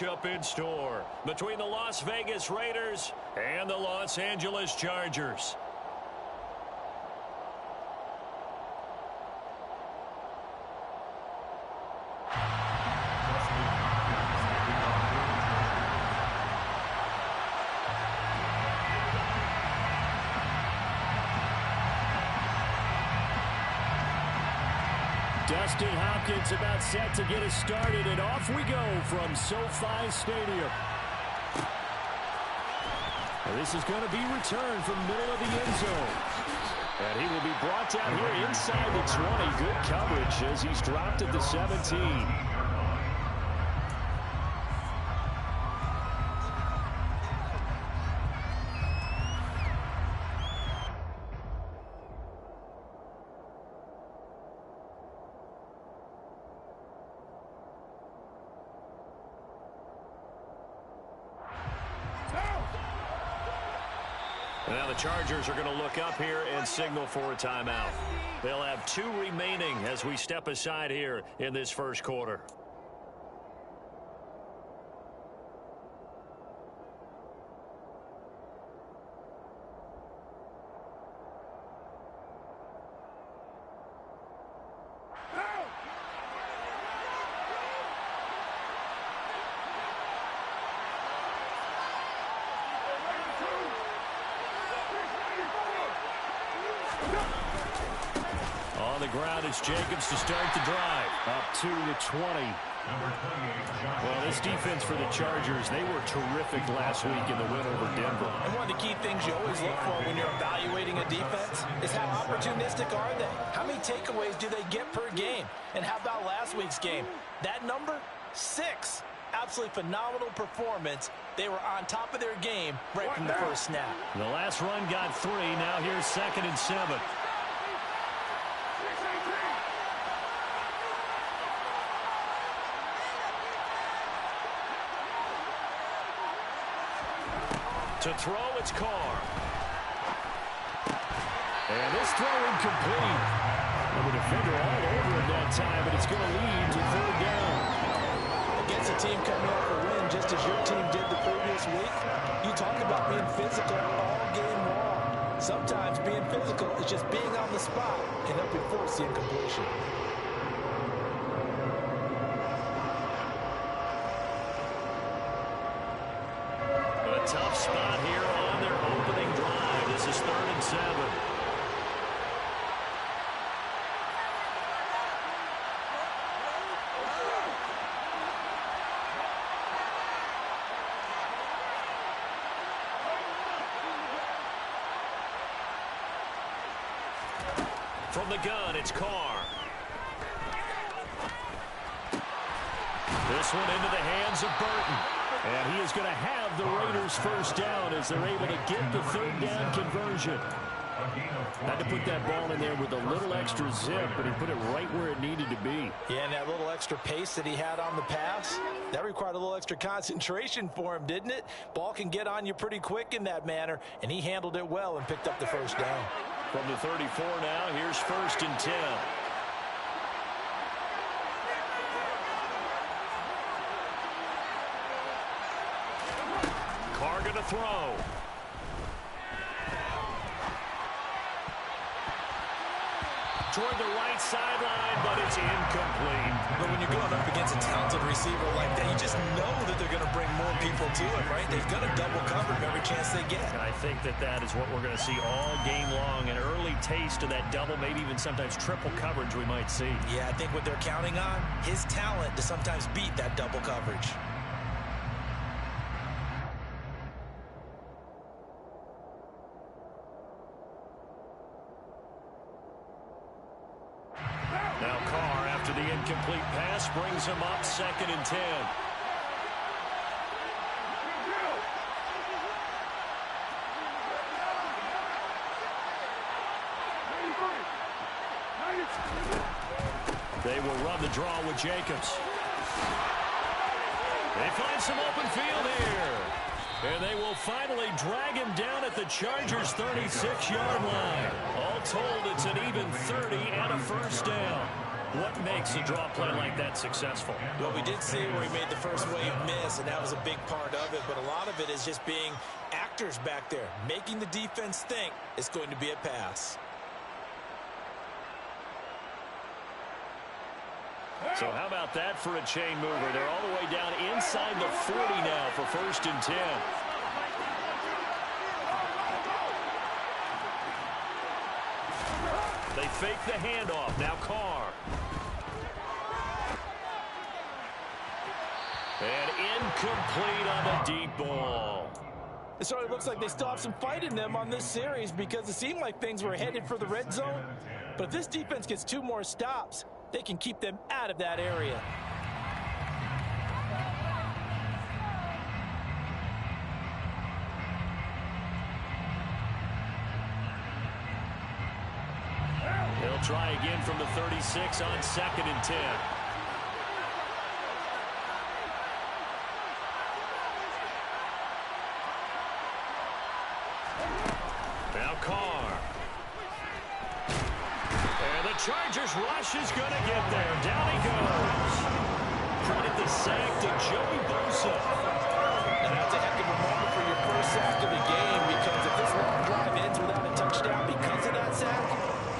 Up in store between the Las Vegas Raiders and the Los Angeles Chargers. Dustin Hopkins about set to get us started, and off we go from SoFi Stadium. And this is going to be returned from the middle of the end zone. And he will be brought down here inside the 20. Good coverage as he's dropped at the 17. Now the Chargers are going to look up here and signal for a timeout. They'll have 2 remaining as we step aside here in this first quarter. On the ground, it's Jacobs to start the drive. Up to the 20. Well, this defense for the Chargers, they were terrific last week in the win over Denver. And one of the key things you always look for when you're evaluating a defense is how opportunistic are they? How many takeaways do they get per game? And how about last week's game? That number? 6. Absolutely phenomenal performance. They were on top of their game right from the first snap. The last run got 3. Now here's 2nd and 7. To throw, it's Carr. And this throw incomplete. And the defender all over him that time, but it's going to lead to 3rd down. Against a team coming off a win just as your team did the previous week, you talk about being physical all game long. Sometimes being physical is just being on the spot and helping force the incompletion. Tough spot here on their opening drive. This is 3rd and 7. From the gun, it's Carr. This one into the hands of Burton. And he is going to have the Raiders first down as they're able to get the 3rd down conversion. Had to put that ball in there with a little extra zip, but he put it right where it needed to be. Yeah, and that little extra pace that he had on the pass, that required a little extra concentration for him, didn't it? Ball can get on you pretty quick in that manner, and he handled it well and picked up the first down. From the 34 now, here's 1st and 10. Carr going to throw. Toward the right sideline, but it's incomplete. But when you're going up against a talented receiver like that, you just know that they're going to bring more people to him, right? They've got to double cover him every chance they get. And I think that is what we're going to see all game long. An early taste of that double, maybe even sometimes triple coverage we might see. Yeah, I think what they're counting on, his talent to sometimes beat that double coverage. Now Carr, after the incomplete pass, brings him up 2nd and 10. They will run the draw with Jacobs. They find some open field here. And they will finally drag him down at the Chargers' 36-yard line. All told, it's an even 30 and a first down. What makes a draw play like that successful? Well, we did see where he made the first wave miss, and that was a big part of it. But a lot of it is just being actors back there, making the defense think it's going to be a pass. So how about that for a chain mover? They're all the way down inside the 40 now for 1st and 10. They fake the handoff. Now Carr. And incomplete on the deep ball. It certainly looks like they still have some fight in them on this series because it seemed like things were headed for the red zone. But if this defense gets 2 more stops, they can keep them out of that area. They'll try again from the 36 on 2nd and 10. Now Carr. And the Chargers rush is going to get there. Down he goes. Credit the sack to Joey Bosa. And that's a heck of a moment for your first sack of the game, because if this long drive ends without a touchdown because of that sack,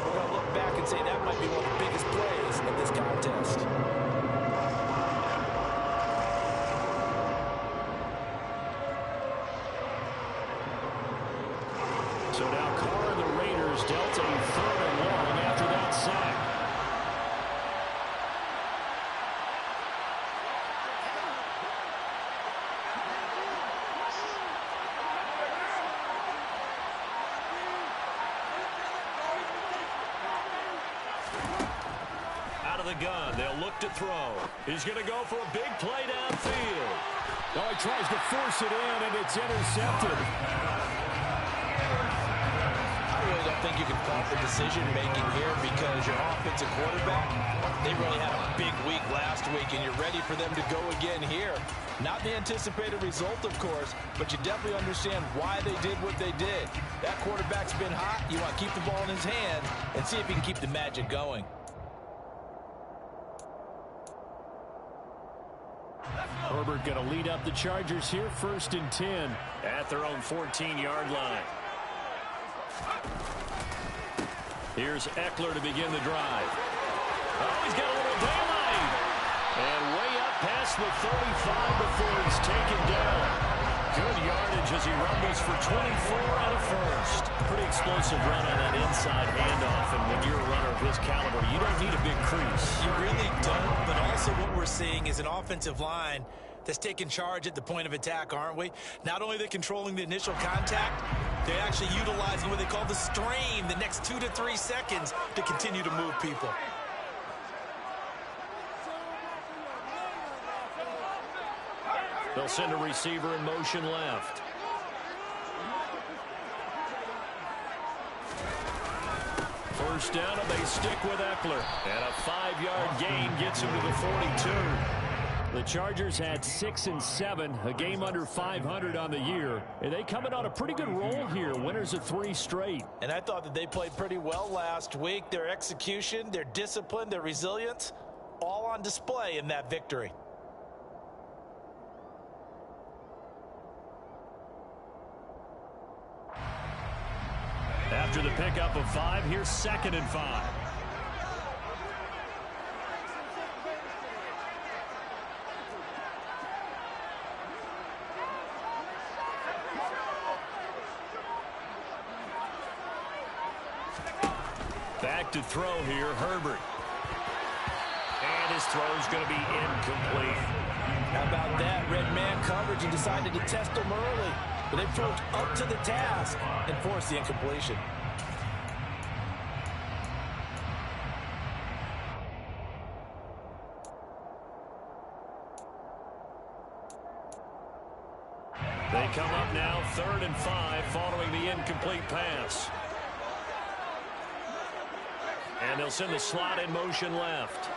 we're going to look back and say that might be one of the biggest plays of this contest. So now Carr and the Raiders dealt a 3rd and long after that sack. Out of the gun, they'll look to throw. He's going to go for a big play downfield. Oh, he tries to force it in, and it's intercepted. I really don't think you can fault the decision-making here, because your offensive quarterback, they really had a big week last week, and you're ready for them to go again here. Not the anticipated result, of course, but you definitely understand why they did what they did. That quarterback's been hot. You want to keep the ball in his hand and see if he can keep the magic going. Herbert going to lead up the Chargers here, 1st and 10. At their own 14-yard line. Here's Eckler to begin the drive. Oh, he's got a little daylight. And way up past the 35 before he's taken down. Good yardage as he rumbles for 24 out of 1st. Pretty explosive run on that inside handoff. And when you're a runner of his caliber, you don't need a big crease. You really don't, but also what we're seeing is an offensive line that's taking charge at the point of attack, aren't we? Not only are they controlling the initial contact, they're actually utilizing what they call the strain, the next 2 to 3 seconds, to continue to move people. They'll send a receiver in motion left. First down, and they stick with Eckler. And a 5-yard gain gets him to the 42. The Chargers had 6 and 7, a game under 500 on the year. And they coming on a pretty good roll here, winners of 3 straight. And I thought that they played pretty well last week. Their execution, their discipline, their resilience, all on display in that victory. After the pickup of 5, here's 2nd and 5. Back to throw here, Herbert. And his throw's going to be incomplete. How about that? Red man coverage, and decided to test him early. But they proved up to the task and forced the incompletion. They come up now 3rd and 5 following the incomplete pass. And they'll send the slot in motion left.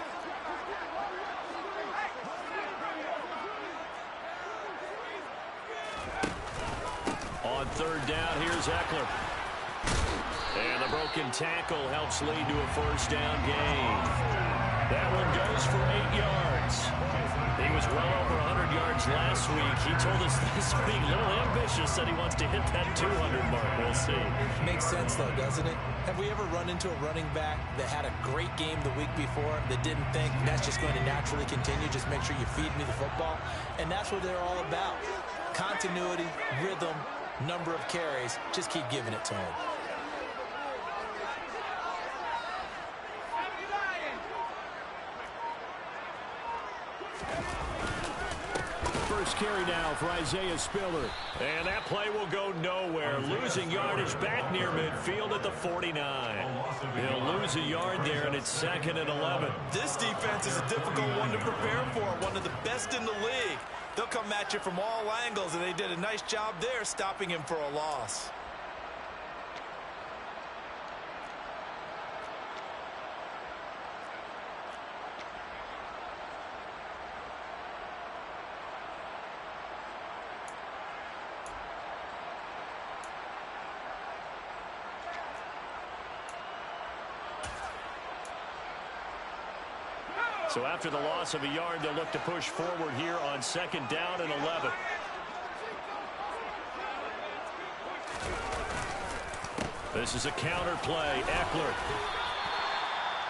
On 3rd down, here's Eckler. And the broken tackle helps lead to a 1st down gain. That one goes for 8 yards. He was well over 100 yards last week. He told us this week, a little ambitious, that he wants to hit that 200 mark. We'll see. Makes sense, though, doesn't it? Have we ever run into a running back that had a great game the week before that didn't think that's just going to naturally continue? Just make sure you feed me the football. And that's what they're all about. Continuity, rhythm, number of carries. Just keep giving it to him. First carry now for Isaiah Spiller. And that play will go nowhere. Losing yardage back near midfield at the 49. He'll lose a yard there, and it's 2nd and 11. This defense is a difficult one to prepare for. One of the best in the league. They'll come at you from all angles, and they did a nice job there stopping him for a loss. So after the loss of a yard, they'll look to push forward here on 2nd down and 11. This is a counter play. Eckler.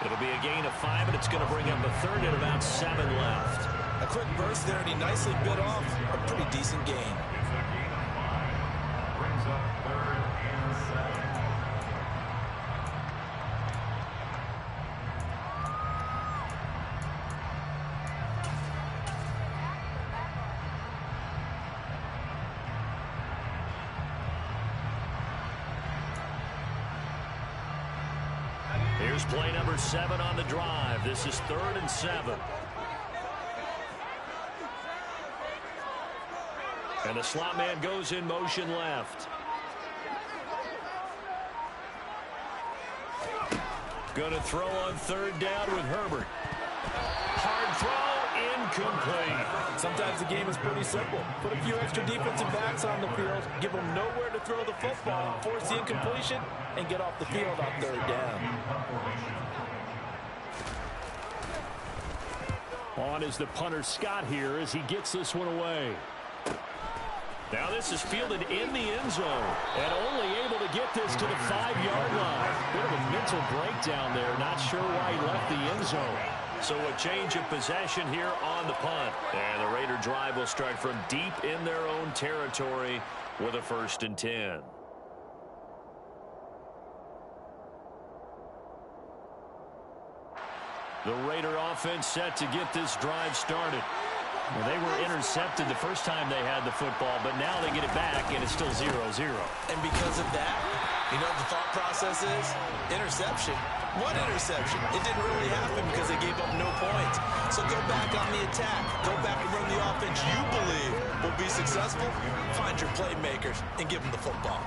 It'll be a gain of 5, and it's going to bring up a 3rd and about 7 left. A quick burst there, and he nicely bit off a pretty decent gain. Brings up 3rd and 7. Here's play number 7 on the drive. This is 3rd and 7. And the slot man goes in motion left. Going to throw on 3rd down with Herbert. Hard throw, incomplete. Sometimes the game is pretty simple. Put a few extra defensive backs on the field, give them nowhere to throw the football, force the incompletion, and get off the field on 3rd down. On is the punter Scott here as he gets this one away. Now this is fielded in the end zone. And only able to get this to the 5-yard line. Bit of a mental breakdown there. Not sure why he left the end zone. So a change of possession here on the punt. And the Raider drive will start from deep in their own territory with a 1st and 10. The Raider offense set to get this drive started. Well, they were intercepted the first time they had the football, but now they get it back, and it's still 0-0. And because of that, you know what the thought process is? Interception. What interception? It didn't really happen because they gave up no points. So go back on the attack. Go back and run the offense you believe will be successful. Find your playmakers and give them the football.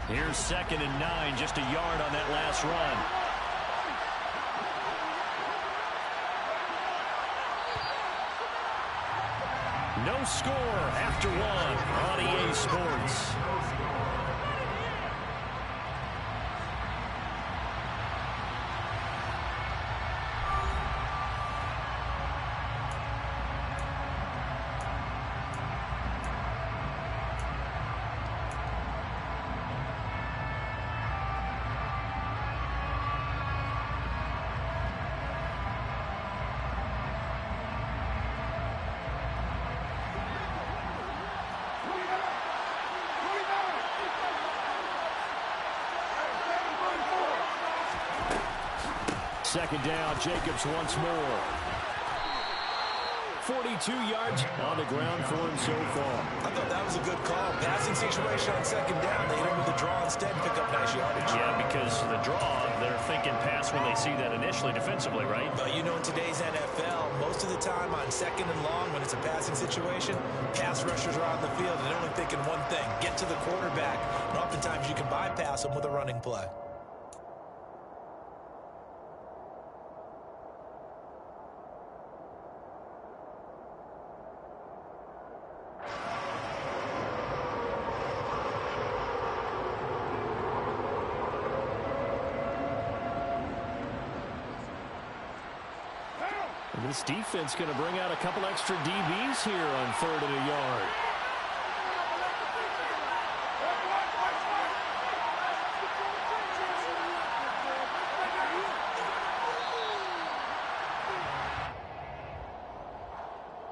Here's 2nd and 9, just a yard on that last run. No score after 1 on EA Sports. Second down, Jacobs once more. 42 yards on the ground for him so far. I thought that was a good call. Passing situation on 2nd down. They hit him with the draw instead and pick up nice yardage. Yeah, because the draw, they're thinking pass when they see that initially defensively, right? But you know, in today's NFL, most of the time on 2nd and long, when it's a passing situation, pass rushers are on the field, and they're only thinking one thing, get to the quarterback. And oftentimes you can bypass them with a running play. This defense going to bring out a couple extra DBs here on 3rd and a yard.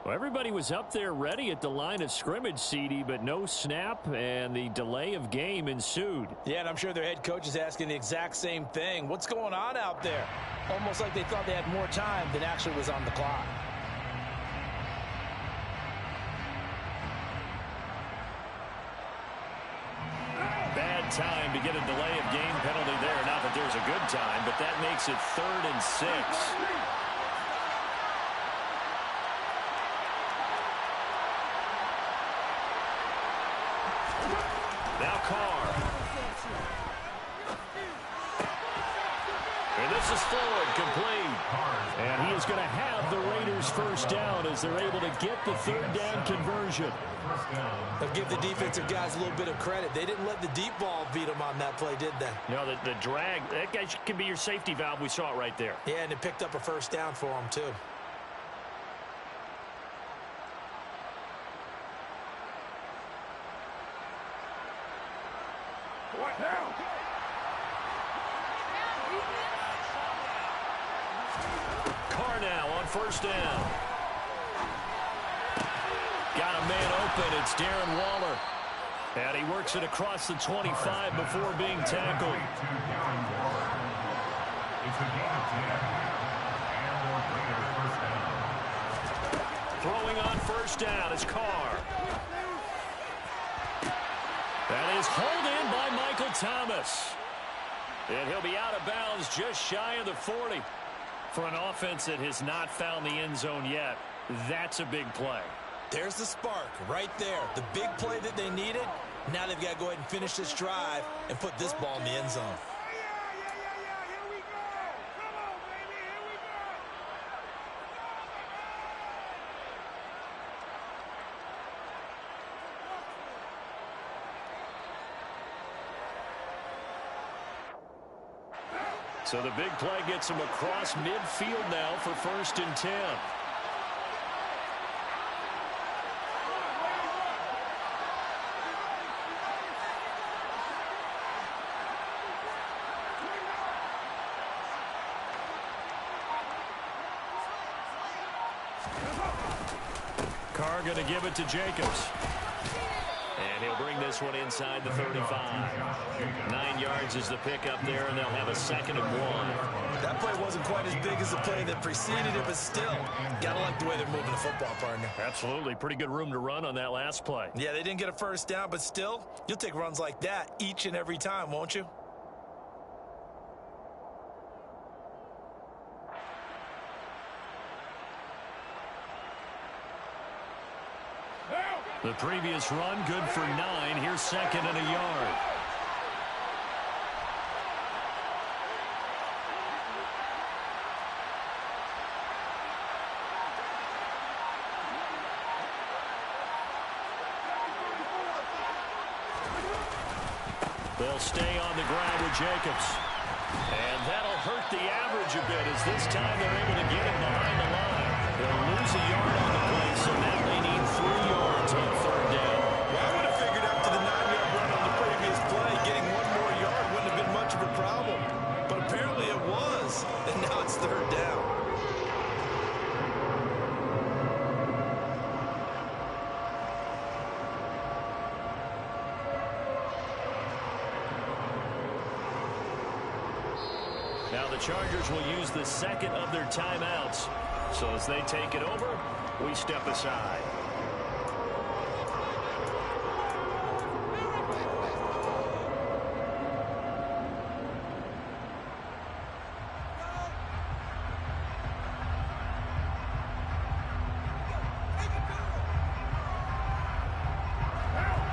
Well, everybody was up there ready at the line of scrimmage, CD, but no snap, and the delay of game ensued. Yeah, and I'm sure their head coach is asking the exact same thing. What's going on out there? Almost like they thought they had more time than actually was on the clock. Bad time to get a delay of game penalty there. Not that there's a good time, but that makes it 3rd and 6. Now Carr. And this is forward, complete. And he is going to have the Raiders first down as they're able to get the 3rd down conversion. They'll give the defensive guys a little bit of credit. They didn't let the deep ball beat them on that play, did they? No, the drag, that guy can be your safety valve. We saw it right there. Yeah, and it picked up a first down for them, too. Carr now on 1st down. Got a man open. It's Darren Waller. And he works it across the 25 before being tackled. Throwing on 1st down is Carr. That is hauled in by Michael Thomas. And he'll be out of bounds just shy of the 40. For an offense that has not found the end zone yet, that's a big play. There's the spark right there. The big play that they needed. Now they've got to go ahead and finish this drive and put this ball in the end zone. So the big play gets him across midfield now for 1st and 10. Carr going to give it to Jacobs. And he'll bring this one inside the 35. 9 yards is the pickup there, and they'll have a 2nd and 1. That play wasn't quite as big as the play that preceded it, but still, gotta like the way they're moving the football, partner. Absolutely. Pretty good room to run on that last play. Yeah, they didn't get a first down, but still, you'll take runs like that each and every time, won't you? The previous run, good for 9. Here's 2nd and a yard. They'll stay on the ground with Jacobs. And that'll hurt the average a bit as this time they're able to get him behind the line. They'll lose a yard on the play, so now they need 3 yards on 3rd down. Well, I would have figured after the 9-yard run on the previous play, getting 1 more yard wouldn't have been much of a problem. But apparently it was, and now it's 3rd down. Now the Chargers will use the 2nd of their timeouts. So as they take it over, we step aside.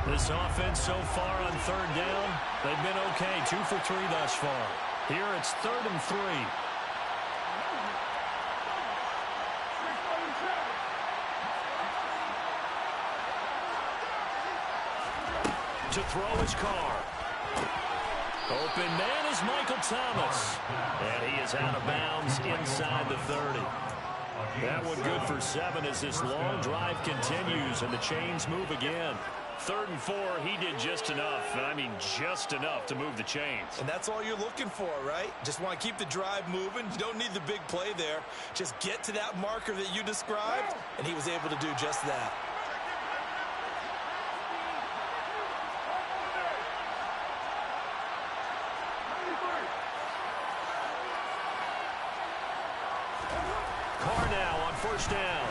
This offense so far on 3rd down, they've been okay. 2 for 3 thus far. Here it's 3rd and 3. To throw his Carr. Open man is Michael Thomas. And he is out of bounds inside the 30. That one good for 7 as this long drive continues and the chains move again. 3rd and 4, he did just enough, and I mean just enough to move the chains. And that's all you're looking for, right? Just want to keep the drive moving. You don't need the big play there. Just get to that marker that you described, and he was able to do just that. Carr now on 1st down.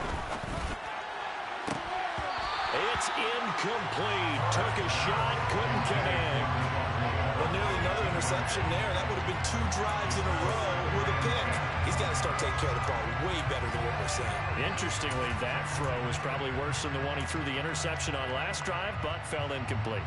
It's incomplete. Took a shot, couldn't connect. Well, nearly another interception there. That would have been 2 drives in a row with a pick. He's got to start taking care of the ball way better than what we're saying. Interestingly, that throw was probably worse than the one he threw the interception on last drive, but fell incomplete.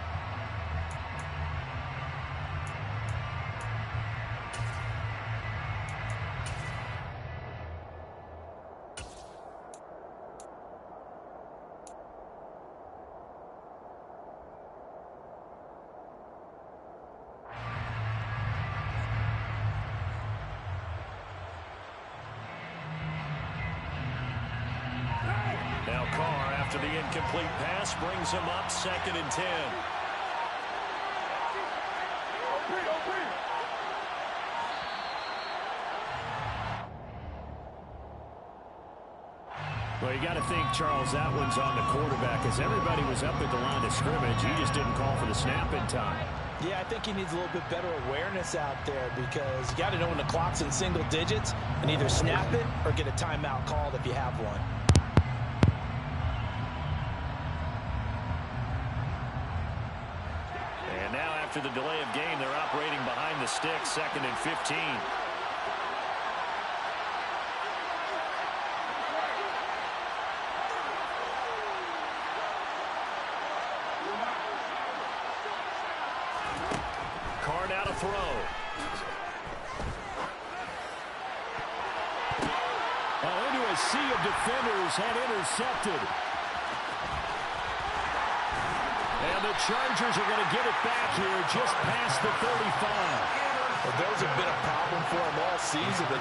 Now Carr, after the incomplete pass, brings him up 2nd and 10. Well, you got to think, Charles, that one's on the quarterback as everybody was up at the line of scrimmage. He just didn't call for the snap in time. Yeah, I think he needs a little bit better awareness out there because you got to know when the clock's in single digits and either snap it or get a timeout called if you have one. And now after the delay of game, they're operating behind the sticks, 2nd and 15. Carr now to throw. Into a sea of defenders and intercepted. And the Chargers are going to get it back here just past the 35. Well, those have been a problem for him all season, but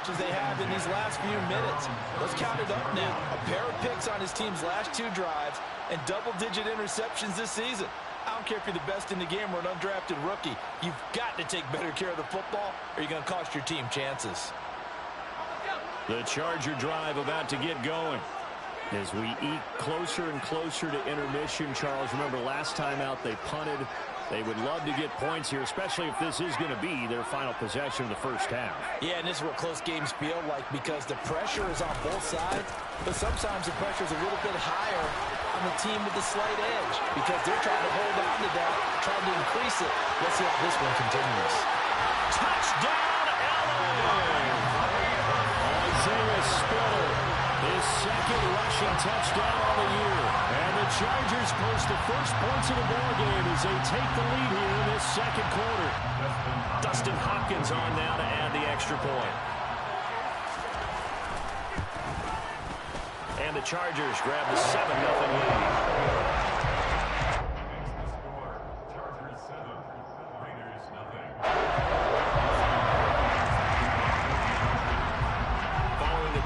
as they have in these last few minutes. Let's count it up now. A pair of picks on his team's last 2 drives and double-digit interceptions this season. I don't care if you're the best in the game or an undrafted rookie. You've got to take better care of the football or you're going to cost your team chances. The Charger drive about to get going. As we eke closer and closer to intermission, Charles, remember last time out they punted. They would love to get points here, especially if this is going to be their final possession of the first half. Yeah, and this is what close games feel like because the pressure is on both sides, but sometimes the pressure is a little bit higher on the team with the slight edge because they're trying to hold on to that, trying to increase it. Let's see how this one continues. Touchdown, LA! Isaiah Spiller, his second rushing touchdown first points of the ball game as they take the lead here in this second quarter. Dustin Hopkins on now to add the extra point. And the Chargers grab the 7-0 lead.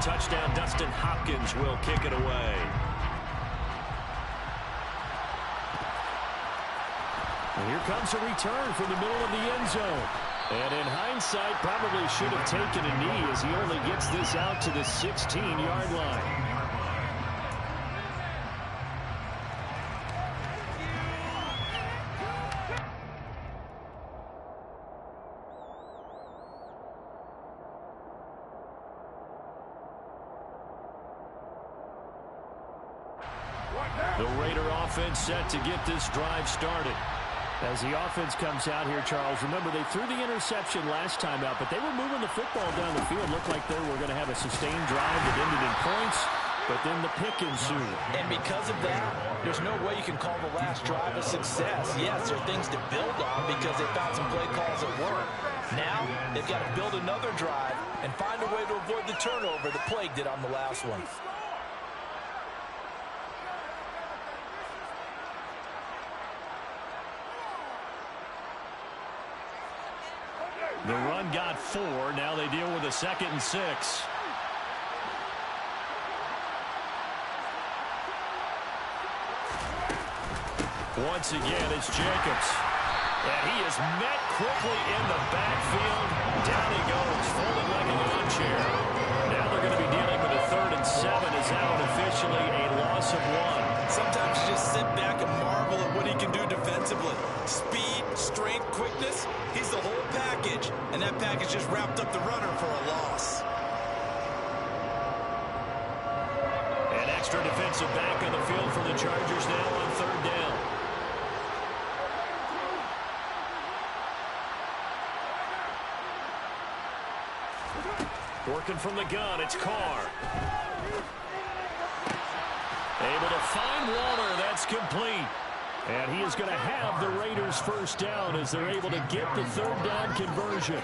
Touchdown, Dustin Hopkins will kick it away. And here comes a return from the middle of the end zone. And in hindsight, probably should have taken a knee as he only gets this out to the 16-yard line. The Raider offense set to get this drive started. As the offense comes out here, Charles, remember they threw the interception last time out, but they were moving the football down the field. Looked like they were going to have a sustained drive that ended in points, but then the pick ensued. And because of that, there's no way you can call the last drive a success. Yes, there are things to build on because they found some play calls that work. Now, they've got to build another drive and find a way to avoid the turnover the Plague did on the last one. The run got 4. Now they deal with a 2nd and 6. Once again, it's Jacobs. And he is met quickly in the backfield. Down he goes, folded like a lawn chair. Now they're going to be dealing with a 3rd and 7 as that one officially a loss of 1. Sometimes you just sit back and marvel at what he can do defensively. Speed, strength, quickness, he's the whole package. And that package just wrapped up the runner for a loss. An extra defensive back on the field for the Chargers now on 3rd down. Working from the gun, it's Carr. Able to find Waller. That's complete. And he is going to have the Raiders first down as they're able to get the 3rd down conversion.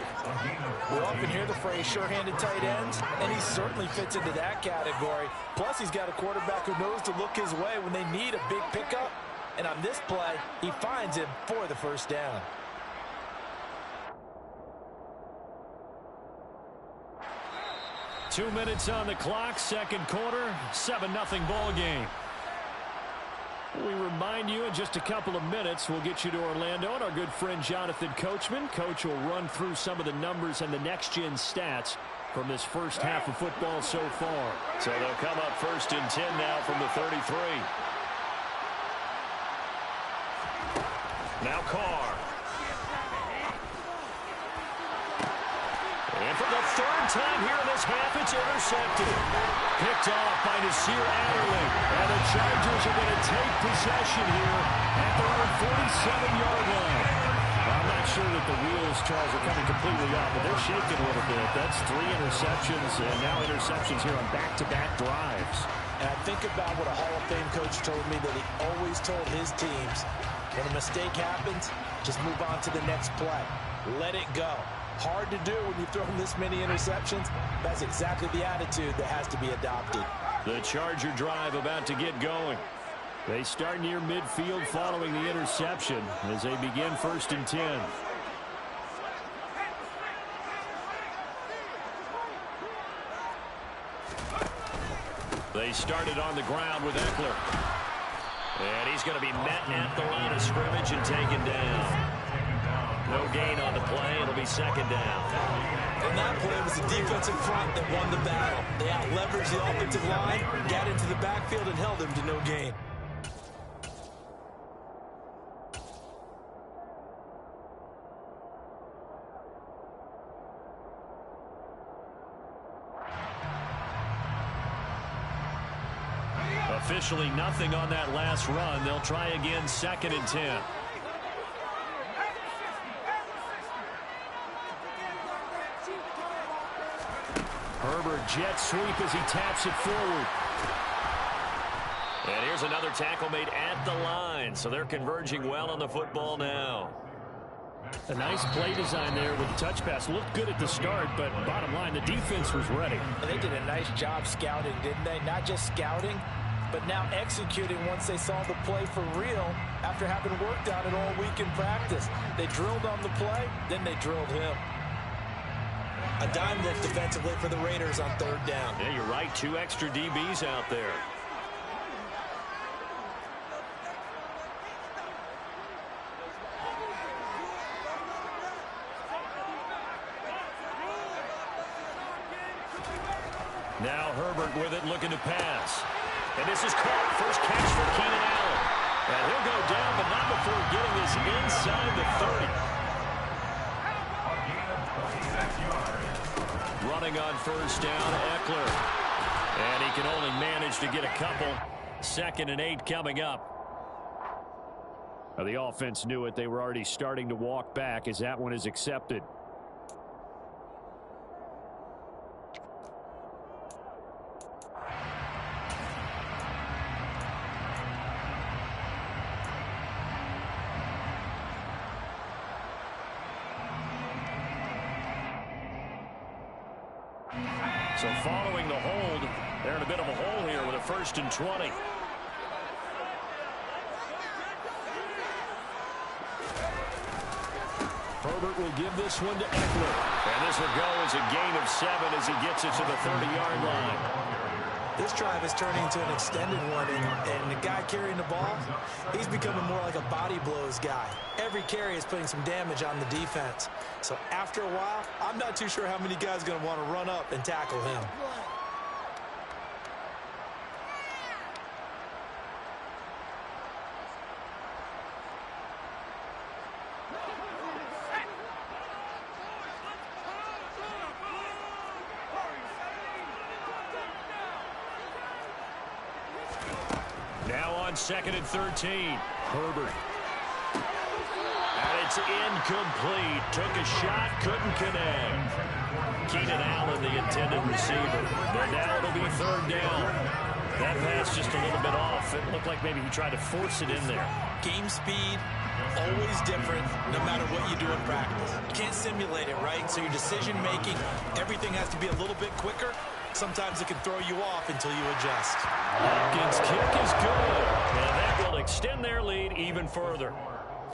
We often hear the phrase sure-handed tight ends, and he certainly fits into that category. Plus, he's got a quarterback who knows to look his way when they need a big pickup. And on this play, he finds him for the first down. Two minutes on the clock, second quarter, 7-0 ball game. We remind you in just a couple of minutes, we'll get you to Orlando and our good friend Jonathan Coachman. Coach will run through some of the numbers and the next-gen stats from this first half of football so far. So they'll come up 1st and 10 now from the 33. Now Carr. And for the 3rd time here in this half, it's intercepted. Picked off by Nasir Adderley. And the Chargers are going to take possession here at their own 47-yard line. I'm not sure that the wheels, Charles, are coming completely off, but they're shaking a little bit. That's 3 interceptions, and now interceptions here on back-to-back drives. And I think about what a Hall of Fame coach told me that he always told his teams, when a mistake happens, just move on to the next play. Let it go. Hard to do when you throw this many interceptions. That's exactly the attitude that has to be adopted. The Charger drive about to get going. They start near midfield following the interception as they begin 1st and 10. They started on the ground with Eckler. And he's going to be met at the line of scrimmage and taken down. No gain on the play. It'll be 2nd down. And that play was the defensive front that won the battle. They out-leveraged the offensive line, got into the backfield, and held him to no gain. Officially nothing on that last run. They'll try again 2nd and 10. Herbert jet sweep as he taps it forward. And here's another tackle made at the line, so they're converging well on the football now. A nice play design there with the touch pass. Looked good at the start, but bottom line, the defense was ready. They did a nice job scouting, didn't they? Not just scouting, but now executing once they saw the play for real after having worked on it all week in practice. They drilled on the play, then they drilled him. A dime look defensively for the Raiders on third down. Yeah, you're right. 2 extra DBs out there. Now Herbert with it, looking to pass. And this is caught. First catch for Keenan Allen. And he'll go down, but not before getting this inside the 30. Running on first down, Eckler. And he can only manage to get a couple. 2nd and 8 coming up. Well, the offense knew it. They were already starting to walk back as that one is accepted. So following the hold, they're in a bit of a hole here with a 1st and 20. Herbert will give this one to Eckler. And this will go as a gain of 7 as he gets it to the 30-yard line. This drive is turning into an extended one, and the guy carrying the ball, he's becoming more like a body blows guy. Every carry is putting some damage on the defense. So after a while, I'm not too sure how many guys are going to want to run up and tackle him. Now on 2nd and 13. Herbert. And it's incomplete. Took a shot, couldn't connect. Keenan Allen, the intended receiver. And now it'll be 3rd down. That pass just a little bit off. It looked like maybe he tried to force it in there. Game speed, always different, no matter what you do in practice. You can't simulate it, right? So your decision-making, everything has to be a little bit quicker. Sometimes it can throw you off until you adjust. Hopkins' kick is good. And that will extend their lead even further.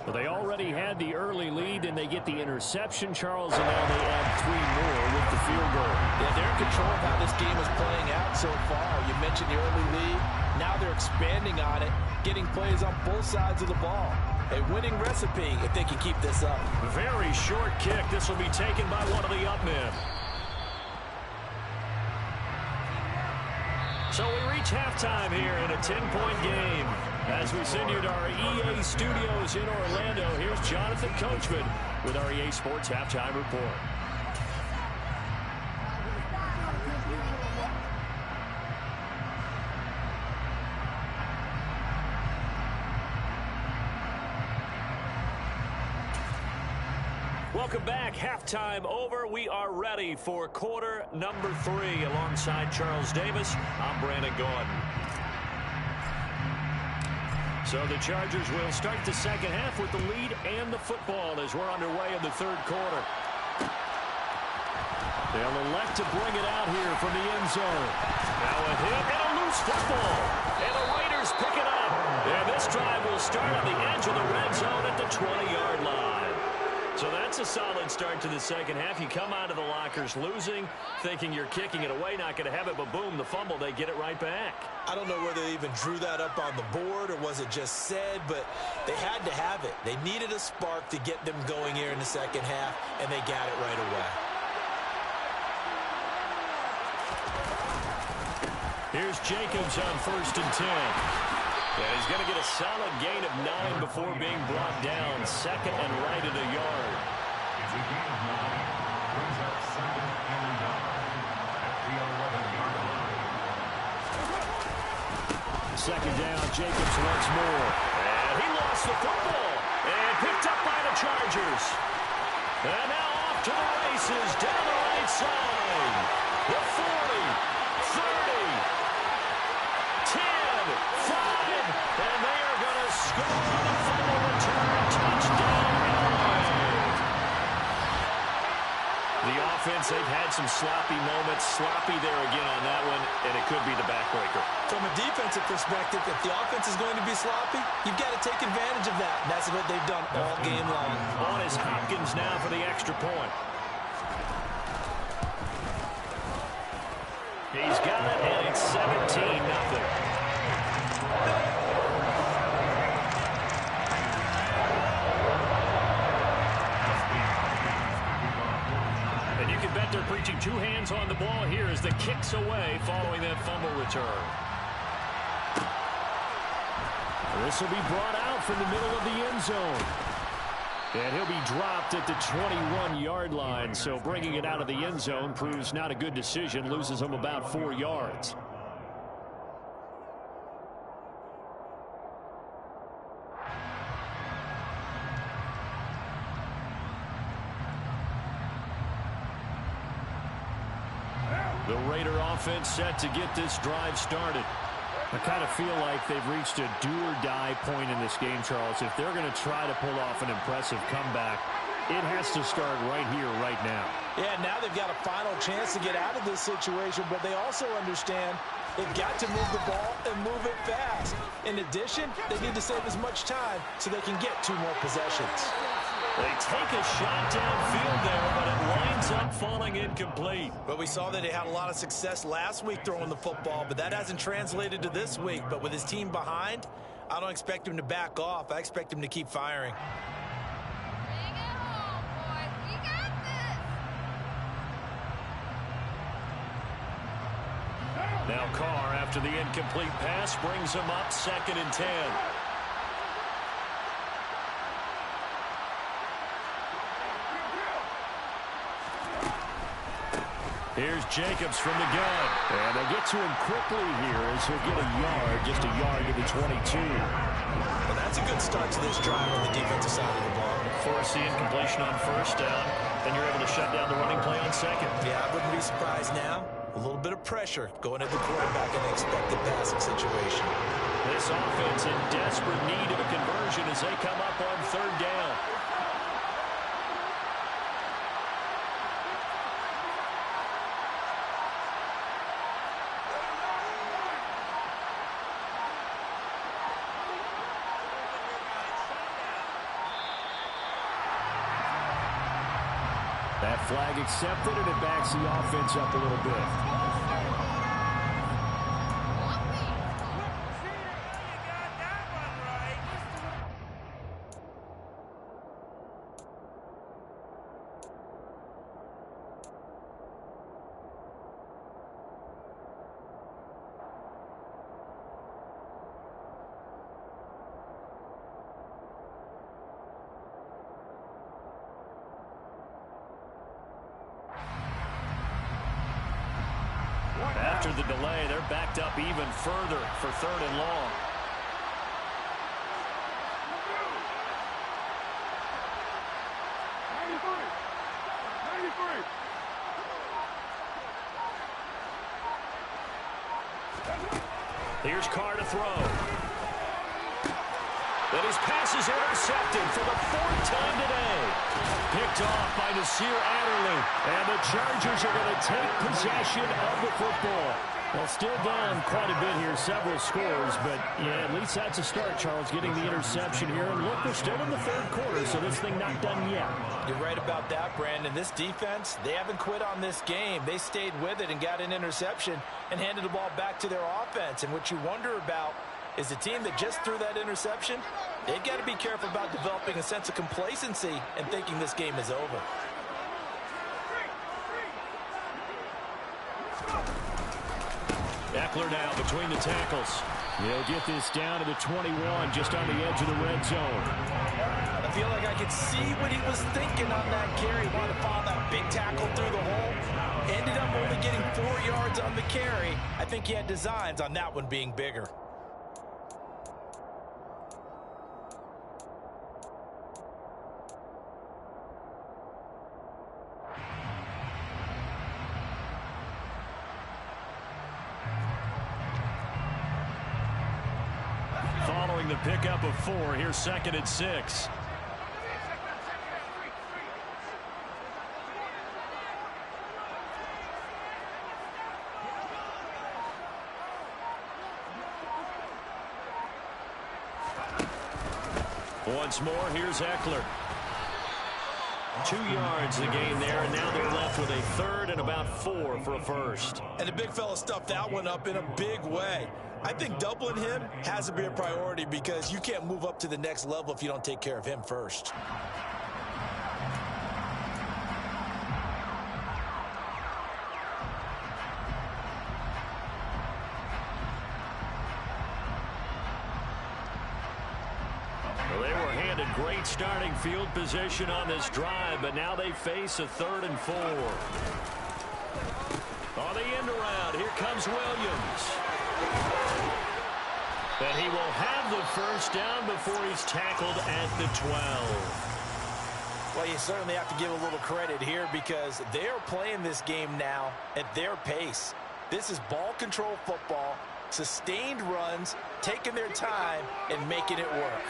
Well, they already had the early lead, and they get the interception, Charles, and now they add 3 more with the field goal. Yeah, they're in control of how this game is playing out so far. You mentioned the early lead. Now they're expanding on it, getting plays on both sides of the ball. A winning recipe if they can keep this up. Very short kick. This will be taken by one of the up men. So we reach halftime here in a 10-point game. As we send you to our EA studios in Orlando, here's Jonathan Coachman with our EA Sports Halftime Report. Welcome back. Halftime over. We are ready for quarter number 3. Alongside Charles Davis, I'm Brandon Gordon. So the Chargers will start the second half with the lead and the football as we're underway in the 3rd quarter. They'll elect to bring it out here from the end zone. Now a hit and a loose football. And the Raiders pick it up. And this drive will start on the edge of the red zone at the 20-yard line. So that's a solid start to the second half. You come out of the lockers losing, thinking you're kicking it away, not going to have it, but boom, the fumble, they get it right back. I don't know whether they even drew that up on the board or was it just said, but they had to have it. They needed a spark to get them going here in the second half, and they got it right away. Here's Jacobs on 1st and 10. And he's going to get a solid gain of 9 before being brought down. 2nd and right at a yard. It's a gain of 9. Brings up 2nd and 9 at the 11-yard line. 2nd down, Jacobs once more. And he lost the football. And picked up by the Chargers. And now off to the races down the right side. The 40, 30, 10, 5. score on the fumble return. Touchdown, LA. The offense, they've had some sloppy moments. Sloppy there again on that one, and it could be the backbreaker. From a defensive perspective, if the offense is going to be sloppy, you've got to take advantage of that. And that's what they've done all game long. On is Hopkins now for the extra point. He's got it, and it's 17-0. And you can bet they're preaching two hands on the ball here as the kick's away following that fumble return. This will be brought out from the middle of the end zone. And he'll be dropped at the 21-yard line, so bringing it out of the end zone proves not a good decision, loses him about 4 yards. The Raider offense set to get this drive started. I kind of feel like they've reached a do-or-die point in this game, Charles. If they're going to try to pull off an impressive comeback, it has to start right here, right now. Yeah, now they've got a final chance to get out of this situation, but they also understand they've got to move the ball and move it fast. In addition, they need to save as much time so they can get 2 more possessions. They take a shot downfield there, but it winds up falling incomplete. But we saw that he had a lot of success last week throwing the football, but that hasn't translated to this week. But with his team behind, I don't expect him to back off. I expect him to keep firing. Bring it home, boys. We got this. Now Carr, after the incomplete pass, brings him up 2nd and 10. Here's Jacobs from the gun. And they'll get to him quickly here as he'll get a yard, just a yard to the 22. Well, that's a good start to this drive on the defensive side of the ball. Force the incompletion on 1st down, then you're able to shut down the running play on 2nd. Yeah, I wouldn't be surprised now. A little bit of pressure going at the quarterback in an expected passing situation. This offense in desperate need of a conversion as they come up on 3rd down. That flag accepted, and it backs the offense up a little bit. After the delay, they're backed up even further for 3rd and long. Here's Carr to throw. Then his pass is intercepted for the 4th time today. Picked off by Nasir Adderley. And the Chargers are going to take possession of the football. Well, still down quite a bit here, several scores, but yeah, at least that's a start, Charles, getting the interception here. And look, we're still in the 3rd quarter, so this thing not done yet. You're right about that, Brandon. This defense, they haven't quit on this game. They stayed with it and got an interception and handed the ball back to their offense. And what you wonder about is the team that just threw that interception, they've got to be careful about developing a sense of complacency and thinking this game is over. Eckler now between the tackles. He'll get this down to the 21, just on the edge of the red zone. I feel like I could see what he was thinking on that carry. Wanted to follow that big tackle through the hole. Ended up only getting 4 yards on the carry. I think he had designs on that one being bigger. the pickup of 4. Here's 2nd and 6. Once more, here's Eckler. 2 yards the gain there, and now they're left with a 3rd and about 4 for a first. And the big fella stuffed that one up in a big way. I think doubling him has to be a priority because you can't move up to the next level if you don't take care of him first. Well, they were handed great starting field position on this drive, but now they face a 3rd and 4. On the end around, here comes Williams. And he will have the first down before he's tackled at the 12. Well, you certainly have to give a little credit here because they are playing this game now at their pace. This is ball control football, sustained runs, taking their time, and making it work.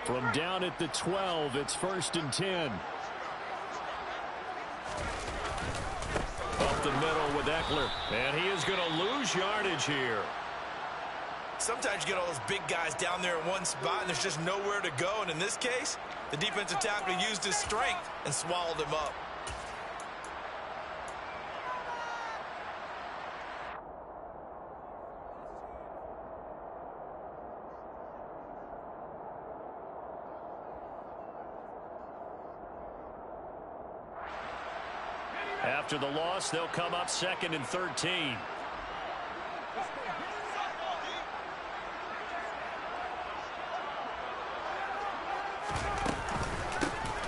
From down at the 12, it's 1st and 10. Up the middle with Eckler. And he is going to lose yardage here. Sometimes you get all those big guys down there in one spot and there's just nowhere to go. And in this case, the defensive tackle used his strength and swallowed him up. After the loss, they'll come up 2nd and 13.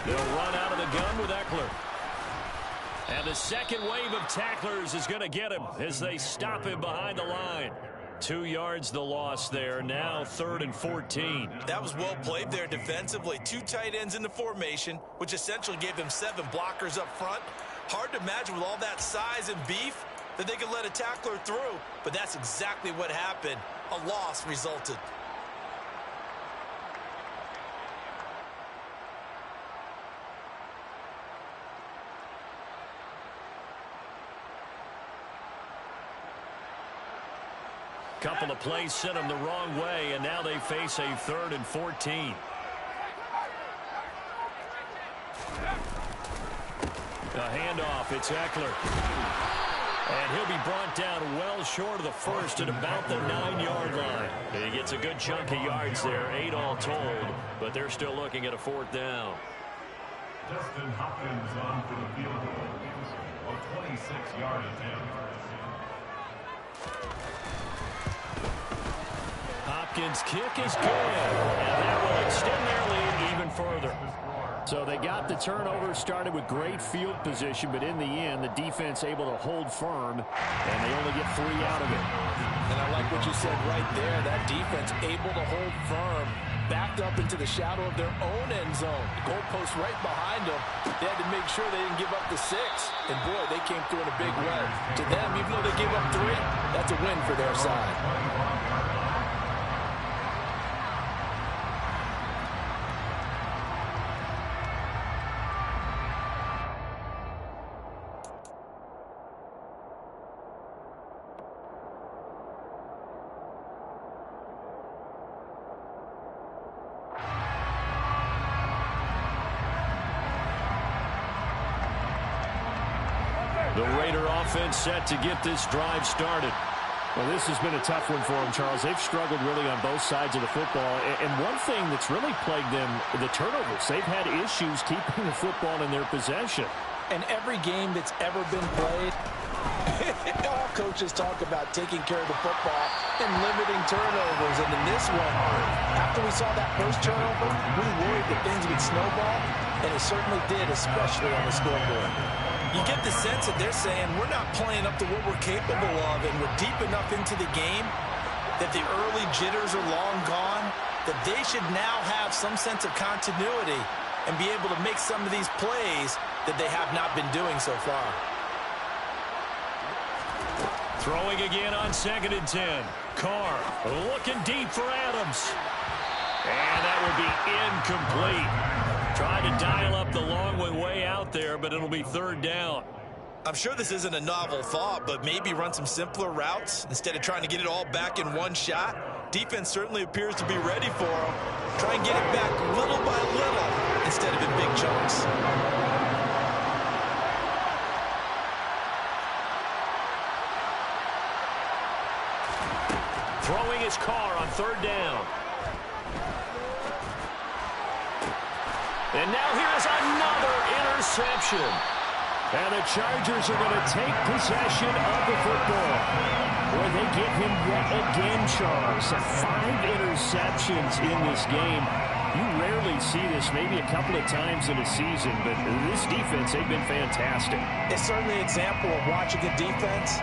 They'll run out of the gun with Eckler. And the second wave of tacklers is going to get him as they stop him behind the line. 2 yards the loss there. Now 3rd and 14. That was well played there defensively. 2 tight ends in the formation, which essentially gave them 7 blockers up front. Hard to imagine with all that size and beef that they could let a tackler through, but that's exactly what happened. A loss resulted. Couple of plays sent them the wrong way, and now they face a 3rd and 14. A handoff, it's Eckler. And he'll be brought down well short of the first at about the 9-yard line. He gets a good chunk of yards there, 8 all told, but they're still looking at a 4th down. Justin Hopkins on for the field goal. A 26-yard attempt. Hopkins' kick is good, and that will extend their lead even further. So they got the turnover, started with great field position, but in the end, the defense able to hold firm, and they only get 3 out of it. And I like what you said right there. That defense able to hold firm, backed up into the shadow of their own end zone. The goalpost right behind them. They had to make sure they didn't give up the 6. And, boy, they came through in a big way. To them, even though they gave up 3, that's a win for their side. The Raider offense set to get this drive started. Well, this has been a tough one for them, Charles. They've struggled really on both sides of the football. And one thing that's really plagued them, the turnovers. They've had issues keeping the football in their possession. And every game that's ever been played, all coaches talk about taking care of the football and limiting turnovers. And in this one, after we saw that first turnover, we worried that things would snowball, and it certainly did, especially on the scoreboard. You get the sense that they're saying we're not playing up to what we're capable of, and we're deep enough into the game that the early jitters are long gone, that they should now have some sense of continuity and be able to make some of these plays that they have not been doing so far. Throwing again on 2nd and 10. Carr looking deep for Adams. And that would be incomplete. Trying to dial up the long way out there, but it'll be 3rd down. I'm sure this isn't a novel thought, but maybe run some simpler routes instead of trying to get it all back in one shot. Defense certainly appears to be ready for them. Try and get it back little by little instead of in big chunks. Throwing his Carr on 3rd down. And now here's another interception. And the Chargers are going to take possession of the football. Boy, they get him yet again, Charles. 5 interceptions in this game. You rarely see this, maybe a couple of times in a season, but this defense, they've been fantastic. It's certainly an example of watching a defense